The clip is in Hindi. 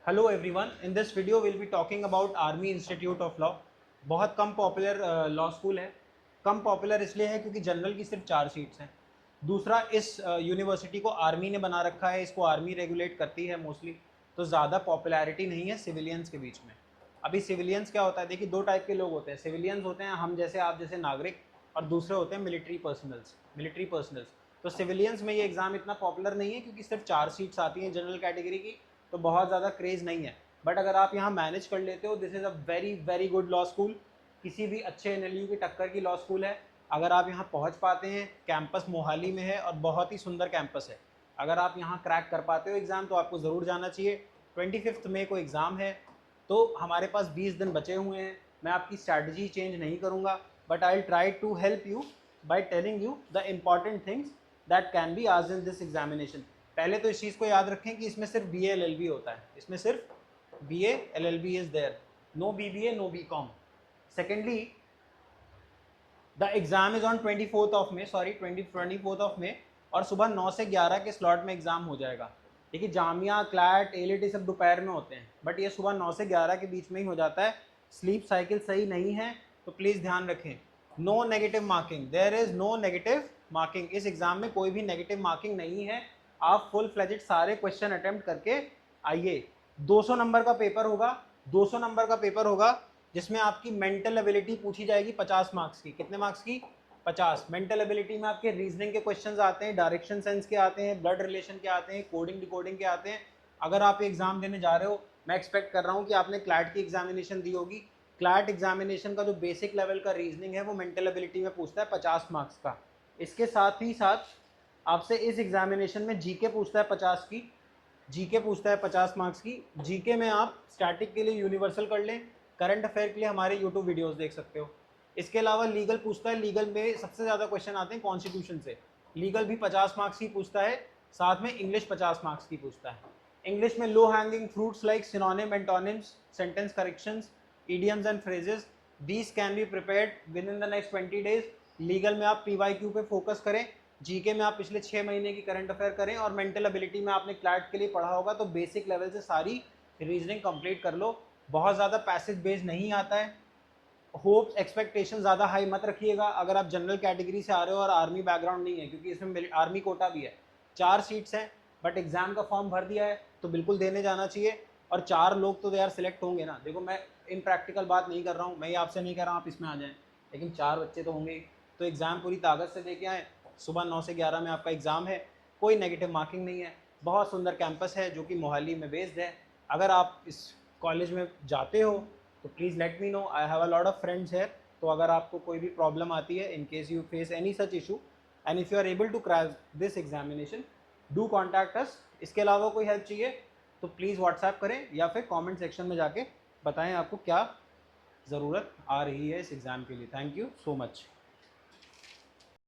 Hello everyone, in this video will be talking about army institute of law. बहुत कम पॉपुलर लॉ स्कूल है। कम पॉपुलर इसलिए है क्योंकि जनरल की सिर्फ 4 सीट्स हैं। दूसरा, इस यूनिवर्सिटी को आर्मी ने बना रखा है, इसको आर्मी रेगुलेट करती है मोस्टली, तो ज़्यादा पॉपुलैरिटी नहीं है सिविलियंस के बीच में। अभी सिविलियंस क्या होता है, देखिए दो टाइप के लोग होते हैं। सिविलियंस होते हैं हम जैसे, आप जैसे नागरिक, और दूसरे होते हैं मिलिट्री पर्सनल्स। तो सिविलियंस में ये एग्ज़ाम इतना पॉपुलर नहीं है क्योंकि सिर्फ 4 सीट्स आती हैं जनरल कैटेगरी की, तो बहुत ज़्यादा क्रेज़ नहीं है। बट अगर आप यहाँ मैनेज कर लेते हो, this is a very very good law school. किसी भी अच्छे एनएलयू की टक्कर की लॉ स्कूल है। अगर आप यहाँ पहुँच पाते हैं, कैंपस मोहाली में है और बहुत ही सुंदर कैंपस है। अगर आप यहाँ क्रैक कर पाते हो एग्ज़ाम तो आपको ज़रूर जाना चाहिए। 25 मई को एग्ज़ाम है, तो हमारे पास 20 दिन बचे हुए हैं। मैं आपकी स्ट्रैटेजी चेंज नहीं करूँगा, but I will try to help you by telling you the important things that can be asked in this examination. पहले तो इस चीज़ को याद रखें कि इसमें सिर्फ BA LLB होता है, इसमें सिर्फ BA LLB is there, no BBA no BCom। Secondly, the exam is on 24 May और सुबह 9 से 11 के स्लॉट में एग्ज़ाम हो जाएगा। देखिए जामिया, क्लैट, ALT सब दोपहर में होते हैं, बट ये सुबह 9 से 11 के बीच में ही हो जाता है। स्लीप साइकिल सही नहीं है तो प्लीज़ ध्यान रखें। No negative marking, there is no negative marking. इस एग्ज़ाम में कोई भी नेगेटिव मार्किंग नहीं है। आप फुल फ्लेजेड सारे क्वेश्चन अटेम्प्ट करके आइए। 200 नंबर का पेपर होगा, 200 नंबर का पेपर होगा, जिसमें आपकी मेंटल एबिलिटी पूछी जाएगी 50 मार्क्स की। कितने मार्क्स की? 50। मेंटल एबिलिटी में आपके रीजनिंग के क्वेश्चंस आते हैं, डायरेक्शन सेंस के आते हैं, ब्लड रिलेशन के आते हैं, कोडिंग डिकोडिंग के आते हैं। अगर आप एग्जाम देने जा रहे हो, मैं एक्सपेक्ट कर रहा हूँ कि आपने क्लैट की एग्जामिनेशन दी होगी। क्लैट एग्जामिनेशन का जो बेसिक लेवल का रीजनिंग है वो मेंटल एबिलिटी में पूछता है 50 मार्क्स का। इसके साथ ही साथ आपसे इस एग्जामिनेशन में जीके पूछता है 50 की। जीके पूछता है 50 मार्क्स की। जीके में आप स्टैटिक के लिए यूनिवर्सल कर लें, करंट अफेयर के लिए हमारे यूट्यूब वीडियोस देख सकते हो। इसके अलावा लीगल पूछता है, लीगल में सबसे ज़्यादा क्वेश्चन आते हैं कॉन्स्टिट्यूशन से। लीगल भी 50 मार्क्स की पूछता है, साथ में इंग्लिश 50 मार्क्स की पूछता है। इंग्लिश में low hanging fruits like synonym, antonyms, sentence corrections, idioms and phrases, these can be prepared with in the next 20 days. Legal में आप PYQ पे फोकस करें, जीके में आप पिछले 6 महीने की करंट अफेयर करें, और मेंटल एबिलिटी में आपने क्लैट के लिए पढ़ा होगा तो बेसिक लेवल से सारी रीजनिंग कंप्लीट कर लो। बहुत ज़्यादा पैसेज बेस्ड नहीं आता है। होप्स एक्सपेक्टेशन ज़्यादा हाई मत रखिएगा अगर आप जनरल कैटेगरी से आ रहे हो और आर्मी बैकग्राउंड नहीं है, क्योंकि इसमें आर्मी कोटा भी है। 4 सीट्स हैं, बट एग्जाम का फॉर्म भर दिया है तो बिल्कुल देने जाना चाहिए। और 4 लोग तो यार सिलेक्ट होंगे ना। देखो मैं इन प्रैक्टिकल बात नहीं कर रहा हूँ, मैं ये आपसे नहीं कह रहा हूँ आप इसमें आ जाएँ, लेकिन 4 बच्चे तो होंगे ही। तो एग्ज़ाम पूरी ताकत से दे के आएँ। सुबह 9 से 11 में आपका एग्ज़ाम है, कोई नेगेटिव मार्किंग नहीं है। बहुत सुंदर कैंपस है जो कि मोहाली में बेस्ड है। अगर आप इस कॉलेज में जाते हो तो please let me know, I have a lot of friends here. तो अगर आपको कोई भी प्रॉब्लम आती है, in case you face any such issue and if you are able to crack this examination, do contact us. इसके अलावा कोई हेल्प चाहिए तो प्लीज़ व्हाट्सएप करें या फिर कमेंट सेक्शन में जाके बताएं आपको क्या ज़रूरत आ रही है इस एग्ज़ाम के लिए। Thank you so much.